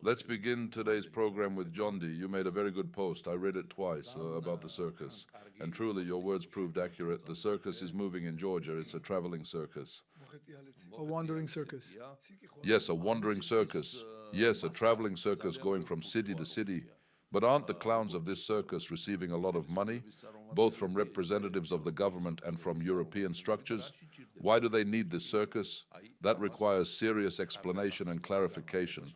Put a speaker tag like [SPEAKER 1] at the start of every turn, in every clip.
[SPEAKER 1] Let's begin today's program with Jondi. You made a very good post. I read it twice about the circus. And truly, your words proved accurate. The circus is moving in Georgia. It's a traveling circus.
[SPEAKER 2] A wandering circus.
[SPEAKER 1] Yes, a wandering circus. Yes, a traveling circus going from city to city. But aren't the clowns of this circus receiving a lot of money, both from representatives of the government and from European structures? Why do they need this circus? That requires serious explanation and clarification.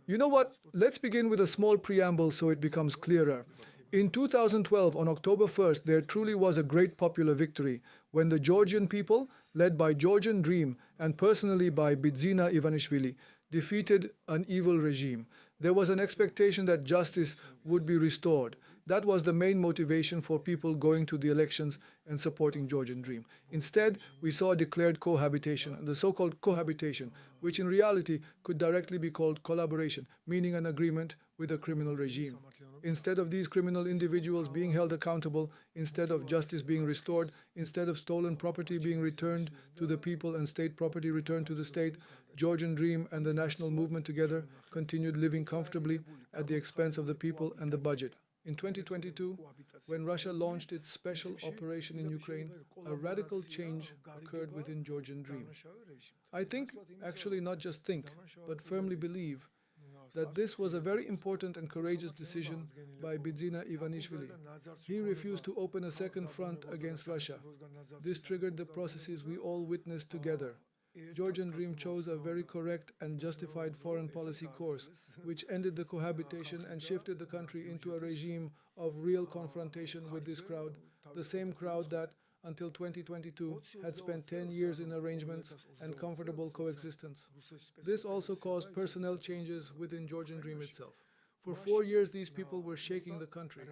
[SPEAKER 2] You know what? Let's begin with a small preamble so it becomes clearer. In 2012, on October 1st, there truly was a great popular victory when the Georgian people, led by Georgian Dream and personally by Bidzina Ivanishvili, defeated an evil regime. There was an expectation that justice would be restored. That was the main motivation for people going to the elections and supporting Georgian Dream. Instead, we saw declared cohabitation, the so-called cohabitation, which in reality could directly be called collaboration, meaning an agreement with a criminal regime. Instead of these criminal individuals being held accountable, instead of justice being restored, instead of stolen property being returned to the people and state property returned to the state, Georgian Dream and the national movement together continued living comfortably at the expense of the people and the budget. In 2022, when Russia launched its special operation in Ukraine, a radical change occurred within Georgian Dream. I think, actually not just think, but firmly believe, that this was a very important and courageous decision by Bidzina Ivanishvili. He refused to open a second front against Russia. This triggered the processes we all witnessed together. Georgian Dream chose a very correct and justified foreign policy course, which ended the cohabitation and shifted the country into a regime of real confrontation with this crowd, the same crowd that, until 2022, had spent 10 years in arrangements and comfortable coexistence. This also caused personnel changes within Georgian Dream itself. For 4 years, these people were shaking the country,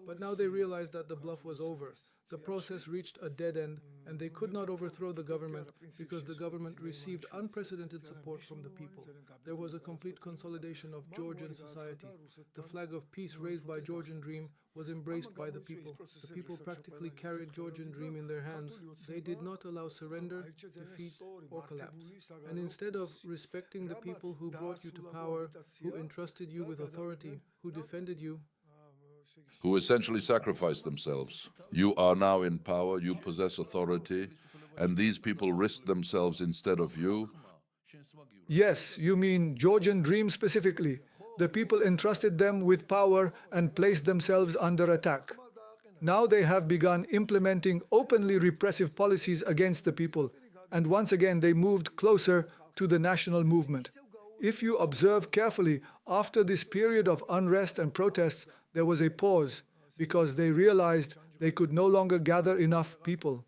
[SPEAKER 2] but now they realized that the bluff was over. The process reached a dead end, and they could not overthrow the government because the government received unprecedented support from the people. There was a complete consolidation of Georgian society. The flag of peace raised by Georgian Dream was embraced by the people. The people practically carried Georgian Dream in their hands. They did not allow surrender, defeat, or collapse. And instead of respecting the people who brought you to power, who entrusted you with authority, who defended you,
[SPEAKER 1] Who essentially sacrificed themselves. You are now in power, you possess authority, and these people risked themselves instead of you.
[SPEAKER 2] yes, you mean Georgian Dream specifically. The people entrusted them with power and placed themselves under attack. Now they have begun implementing openly repressive policies against the people, and once again they moved closer to the national movement. If you observe carefully, after this period of unrest and protests, there was a pause because they realized they could no longer gather enough people.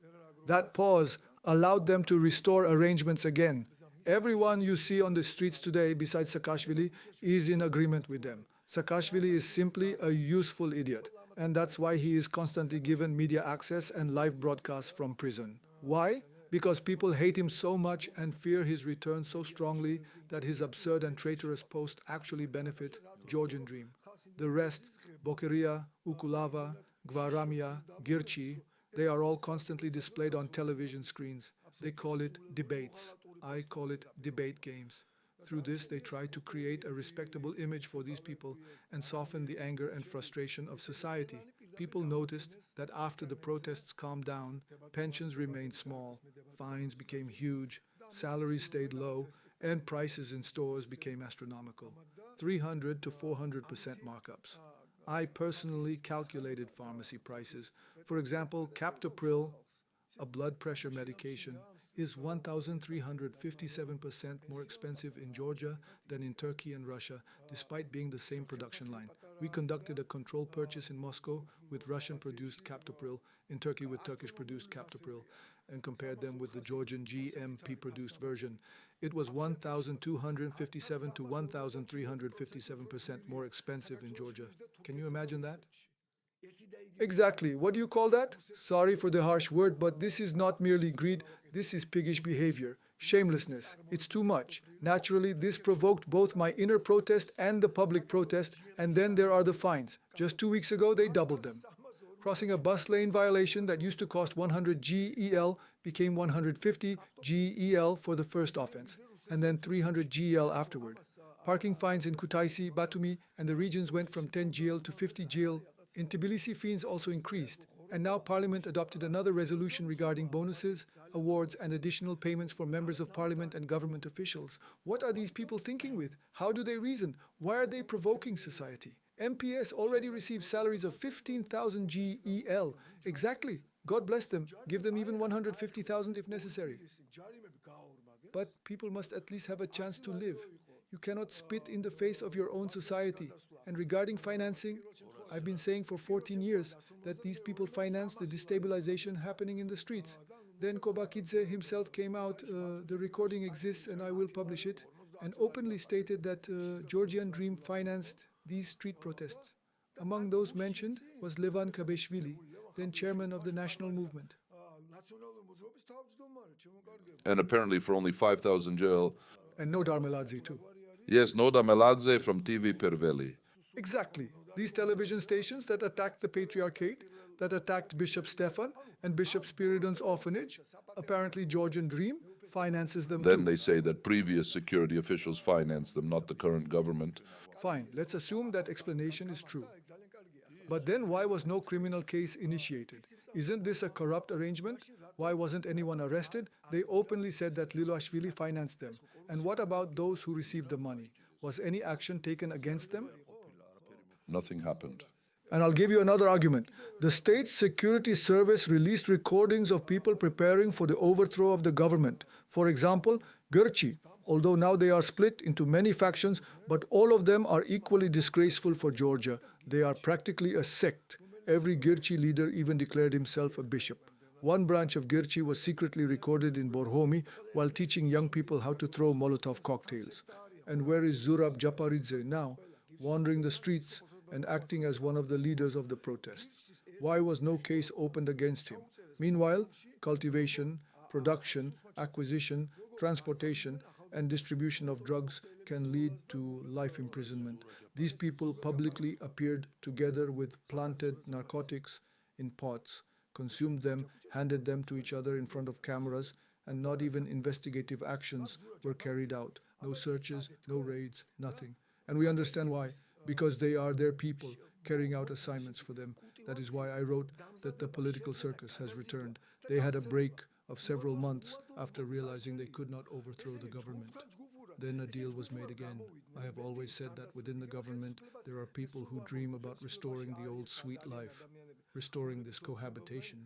[SPEAKER 2] That pause allowed them to restore arrangements again. Everyone you see on the streets today, besides Saakashvili, is in agreement with them. Saakashvili is simply a useful idiot, and that's why he is constantly given media access and live broadcasts from prison. Why? Because people hate him so much and fear his return so strongly that his absurd and traitorous posts actually benefit Georgian Dream. The rest, Bokeria, Ukulava, Gvaramia, Girchi, they are all constantly displayed on television screens. They call it debates. I call it debate games. Through this, they try to create a respectable image for these people and soften the anger and frustration of society. People noticed that after the protests calmed down, pensions remained small, fines became huge, salaries stayed low, and prices in stores became astronomical. 300 to 400% markups. I personally calculated pharmacy prices. For example, Captopril, a blood pressure medication, is 1,357% more expensive in Georgia than in Turkey and Russia, despite being the same production line. We conducted a controlled purchase in Moscow with Russian-produced Captopril, in Turkey with Turkish-produced Captopril, and compared them with the Georgian GMP-produced version. It was 1,257 to 1,357% more expensive in Georgia. Can you imagine that? Exactly. What do you call that? Sorry for the harsh word, but this is not merely greed, this is piggish behavior. Shamelessness. It's too much. Naturally, this provoked both my inner protest and the public protest, and then there are the fines. Just 2 weeks ago, they doubled them. Crossing a bus lane violation that used to cost 100 GEL became 150 GEL for the first offense. and then 300 GL afterward. Parking fines in Kutaisi, Batumi, and the regions went from 10 GL to 50 GL. In Tbilisi, fines also increased. And now Parliament adopted another resolution regarding bonuses, awards, and additional payments for members of Parliament and government officials. What are these people thinking with? How do they reason? Why are they provoking society? MPS already receive salaries of 15,000 GEL. Exactly. God bless them. Give them even 150,000 if necessary. But people must at least have a chance to live. You cannot spit in the face of your own society. And regarding financing, I've been saying for 14 years that these people finance the destabilization happening in the streets. Then Kobakidze himself came out, the recording exists and I will publish it, and openly stated that Georgian Dream financed these street protests. Among those mentioned was Levan Kabeshvili, then chairman of the national movement.
[SPEAKER 1] And apparently for only 5,000 GL.
[SPEAKER 2] And no Darmeladze too.
[SPEAKER 1] Yes, Noda Meladze from TV Perveli.
[SPEAKER 2] Exactly. These television stations that attacked the patriarchate, that attacked Bishop Stefan and Bishop Spiridon's orphanage, apparently Georgian Dream, finances them
[SPEAKER 1] Then
[SPEAKER 2] too.
[SPEAKER 1] they say that previous security officials financed them, not the current government.
[SPEAKER 2] Fine, let's assume that explanation is true. But then why was no criminal case initiated? Isn't this a corrupt arrangement? Why wasn't anyone arrested? They openly said that Liloashvili financed them. And what about those who received the money? Was any action taken against them?
[SPEAKER 1] Nothing happened.
[SPEAKER 2] And I'll give you another argument. The State Security Service released recordings of people preparing for the overthrow of the government. For example, Gurchi, although now they are split into many factions, but all of them are equally disgraceful for Georgia. They are practically a sect. Every Gurchi leader even declared himself a bishop. One branch of Gurchi was secretly recorded in Borhomi while teaching young people how to throw Molotov cocktails. And where is Zurab Japaridze now? Wandering the streets and acting as one of the leaders of the protests. Why was no case opened against him? Meanwhile, cultivation, production, acquisition, transportation, and distribution of drugs can lead to life imprisonment. These people publicly appeared together with planted narcotics in pots, consumed them, handed them to each other in front of cameras, and not even investigative actions were carried out. No searches, no raids, nothing. And we understand why. Because they are their people carrying out assignments for them. That is why I wrote that the political circus has returned. They had a break of several months after realizing they could not overthrow the government. Then a deal was made again. I have always said that within the government there are people who dream about restoring the old sweet life, restoring this cohabitation.